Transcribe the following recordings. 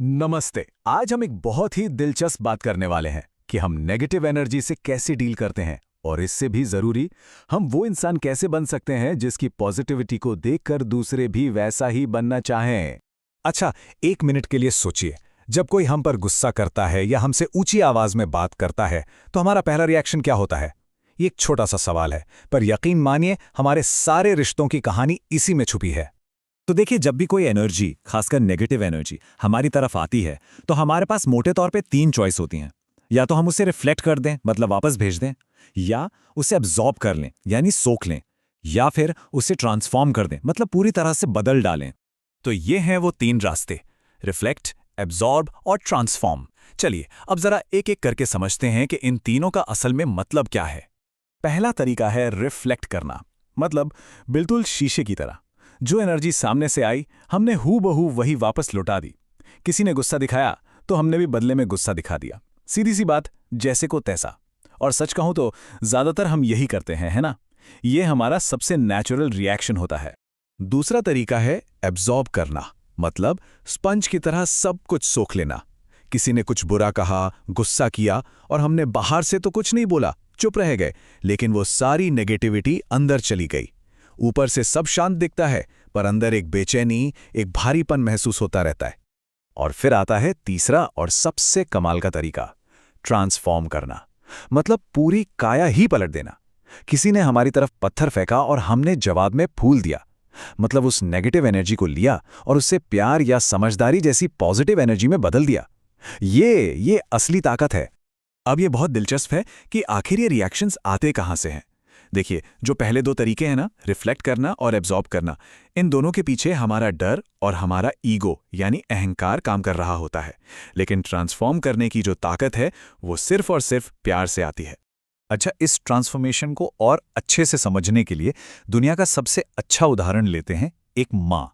नमस्ते। आज हम एक बहुत ही दिलचस्प बात करने वाले हैं कि हम नेगेटिव एनर्जी से कैसे डील करते हैं और इससे भी जरूरी हम वो इंसान कैसे बन सकते हैं जिसकी पॉजिटिविटी को देखकर दूसरे भी वैसा ही बनना चाहें। अच्छा, एक मिनट के लिए सोचिए। जब कोई हम पर गुस्सा करता है या हमसे ऊंची आवाज में बात करता है तो हमारा पहला रिएक्शन क्या होता है? ये एक छोटा सा सवाल है, पर यकीन मानिए हमारे सारे रिश्तों की कहानी इसी में छुपी है। तो देखिए, जब भी कोई एनर्जी, खासकर नेगेटिव एनर्जी हमारी तरफ आती है तो हमारे पास मोटे तौर पे 3 चॉइस होती हैं। या तो हम उसे रिफ्लेक्ट कर दें, मतलब वापस भेज दें, या उसे एब्जॉर्ब कर लें, यानी सोख लें, या फिर उसे ट्रांसफॉर्म कर दें, मतलब पूरी तरह से बदल डालें। तो ये हैं वो 3 रास्ते: रिफ्लेक्ट, एब्जॉर्ब और ट्रांसफॉर्म। चलिए अब जरा एक एक करके समझते हैं कि इन तीनों का असल में मतलब क्या है। पहला तरीका है रिफ्लेक्ट करना, मतलब बिल्कुल शीशे की तरह। जो एनर्जी सामने से आई, हमने हूबहू वही वापस लौटा दी। किसी ने गुस्सा दिखाया तो हमने भी बदले में गुस्सा दिखा दिया। सीधी सी बात, जैसे को तैसा। और सच कहूं तो ज्यादातर हम यही करते हैं, है ना? ये हमारा सबसे नेचुरल रिएक्शन होता है। दूसरा तरीका है एब्जॉर्ब करना, मतलब स्पंज की तरह सब कुछ सोख लेना। किसी ने कुछ बुरा कहा, गुस्सा किया और हमने बाहर से तो कुछ नहीं बोला, चुप रह गए, लेकिन वो सारी नेगेटिविटी अंदर चली गई। ऊपर से सब शांत दिखता है, पर अंदर एक बेचैनी, एक भारीपन महसूस होता रहता है। और फिर आता है तीसरा और सबसे कमाल का तरीका, ट्रांसफॉर्म करना, मतलब पूरी काया ही पलट देना। किसी ने हमारी तरफ पत्थर फेंका और हमने जवाब में फूल दिया, मतलब उस नेगेटिव एनर्जी को लिया और उससे प्यार या समझदारी जैसी पॉजिटिव एनर्जी में बदल दिया। ये असली ताकत है। अब ये बहुत दिलचस्प है कि आखिर ये रिएक्शंस आते कहां से हैं। देखिए, जो पहले 2 तरीके हैं ना, रिफ्लेक्ट करना और एब्जॉर्ब करना, इन दोनों के पीछे हमारा डर और हमारा ईगो यानी अहंकार काम कर रहा होता है। लेकिन ट्रांसफॉर्म करने की जो ताकत है वो सिर्फ और सिर्फ प्यार से आती है। अच्छा, इस ट्रांसफॉर्मेशन को और अच्छे से समझने के लिए दुनिया का सबसे अच्छा उदाहरण लेते हैं, एक माँ।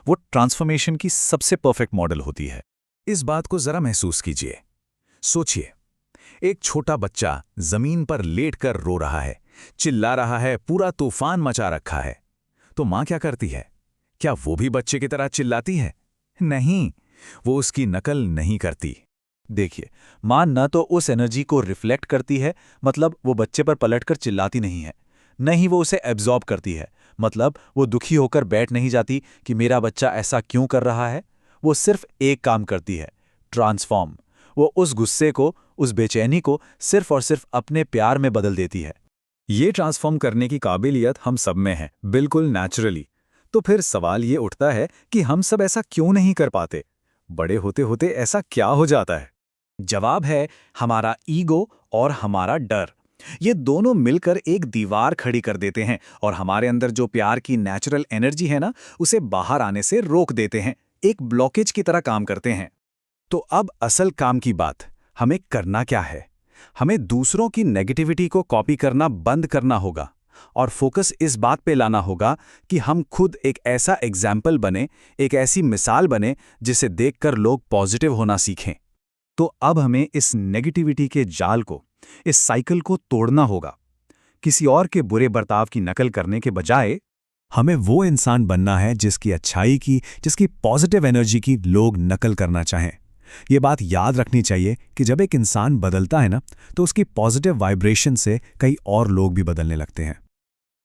वो ट्रांसफॉर्मेशन की सबसे परफेक्ट मॉडल होती है। इस बात को जरा महसूस कीजिए। सोचिए, एक छोटा बच्चा जमीन पर लेटकर रो रहा है, चिल्ला रहा है, पूरा तूफान मचा रखा है। तो मां क्या करती है? क्या वो भी बच्चे की तरह चिल्लाती है? नहीं, वो उसकी नकल नहीं करती। देखिए, मां न तो उस एनर्जी को रिफ्लेक्ट करती है, मतलब वो बच्चे पर पलटकर चिल्लाती नहीं है, न ही वो उसे एब्जॉर्ब करती है, मतलब वो दुखी होकर बैठ नहीं जाती कि मेरा बच्चा ऐसा क्यों कर रहा है। वो सिर्फ एक काम करती है, ट्रांसफॉर्म। वो उस गुस्से को, उस बेचैनी को सिर्फ और सिर्फ अपने प्यार में बदल देती है। ये ट्रांसफॉर्म करने की काबिलियत हम सब में है, बिल्कुल नेचुरली। तो फिर सवाल ये उठता है कि हम सब ऐसा क्यों नहीं कर पाते? बड़े होते होते ऐसा क्या हो जाता है? जवाब है हमारा ईगो और हमारा डर। ये दोनों मिलकर एक दीवार खड़ी कर देते हैं और हमारे अंदर जो प्यार की नेचुरल एनर्जी है ना, उसे बाहर आने से रोक देते हैं, एक ब्लॉकेज की तरह काम करते हैं। तो अब असल काम की बात, हमें करना क्या है? हमें दूसरों की नेगेटिविटी को कॉपी करना बंद करना होगा और फोकस इस बात पे लाना होगा कि हम खुद एक ऐसा एग्जाम्पल बने, एक ऐसी मिसाल बने जिसे देखकर लोग पॉजिटिव होना सीखें। तो अब हमें इस नेगेटिविटी के जाल को, इस साइकिल को तोड़ना होगा। किसी और के बुरे बर्ताव की नकल करने के बजाय हमें वो इंसान बनना है जिसकी अच्छाई की, जिसकी पॉजिटिव एनर्जी की लोग नकल करना चाहें। ये बात याद रखनी चाहिए कि जब एक इंसान बदलता है ना, तो उसकी पॉजिटिव वाइब्रेशन से कई और लोग भी बदलने लगते हैं।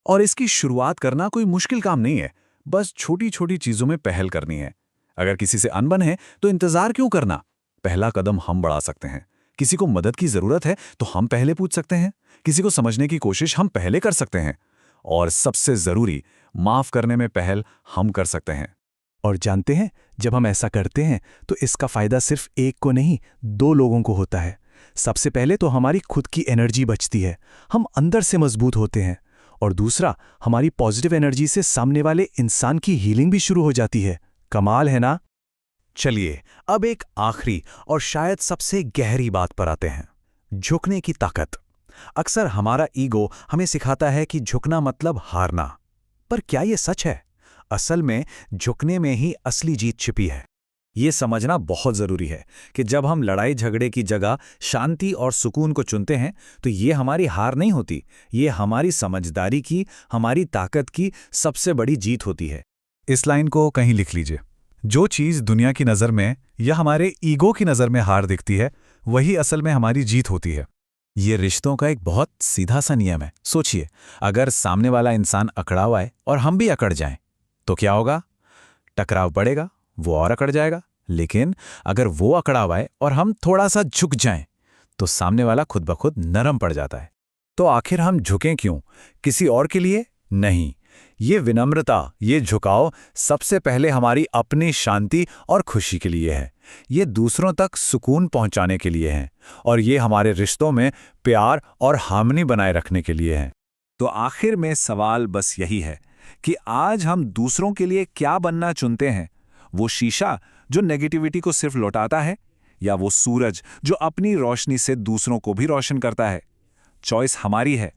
और इसकी शुरुआत करना कोई मुश्किल काम नहीं है, बस छोटी छोटी चीजों में पहल करनी है। अगर किसी से अनबन है तो इंतजार क्यों करना? पहला कदम हम बढ़ा सकते हैं। किसी को मदद की जरूरत है तो हम पहले पूछ सकते हैं। किसी को समझने की कोशिश हम पहले कर सकते हैं। और सबसे जरूरी, माफ करने में पहल हम कर सकते हैं। और जानते हैं, जब हम ऐसा करते हैं तो इसका फायदा सिर्फ एक को नहीं, 2 लोगों को होता है। सबसे पहले तो हमारी खुद की एनर्जी बचती है, हम अंदर से मजबूत होते हैं। और दूसरा, हमारी पॉजिटिव एनर्जी से सामने वाले इंसान की हीलिंग भी शुरू हो जाती है। कमाल है ना? चलिए अब एक आखिरी और शायद सबसे गहरी बात पर आते हैं, झुकने की ताकत। अक्सर हमारा ईगो हमें सिखाता है कि झुकना मतलब हारना, पर क्या ये सच है? असल में झुकने में ही असली जीत छिपी है। ये समझना बहुत जरूरी है कि जब हम लड़ाई झगड़े की जगह शांति और सुकून को चुनते हैं तो ये हमारी हार नहीं होती, ये हमारी समझदारी की, हमारी ताकत की सबसे बड़ी जीत होती है। इस लाइन को कहीं लिख लीजिए, जो चीज़ दुनिया की नज़र में या हमारे ईगो की नज़र में हार दिखती है, वही असल में हमारी जीत होती है। ये रिश्तों का एक बहुत सीधा सा नियम है। सोचिए, अगर सामने वाला इंसान अकड़ा हुआ है और हम भी अकड़ जाएं, तो क्या होगा? टकराव बढ़ेगा, वो और अकड़ जाएगा। लेकिन अगर वो अकड़ा हुआ है और हम थोड़ा सा झुक जाएं, तो सामने वाला खुद ब खुद नरम पड़ जाता है। तो आखिर हम झुकें क्यों? किसी और के लिए नहीं। ये विनम्रता, ये झुकाव सबसे पहले हमारी अपनी शांति और खुशी के लिए है। ये दूसरों तक सुकून पहुंचाने के लिए है, और ये हमारे रिश्तों में प्यार और हार्मनी बनाए रखने के लिए है। तो आखिर में सवाल बस यही है कि आज हम दूसरों के लिए क्या बनना चुनते हैं? वो शीशा जो नेगेटिविटी को सिर्फ लौटाता है, या वो सूरज जो अपनी रोशनी से दूसरों को भी रोशन करता है? चॉइस हमारी है,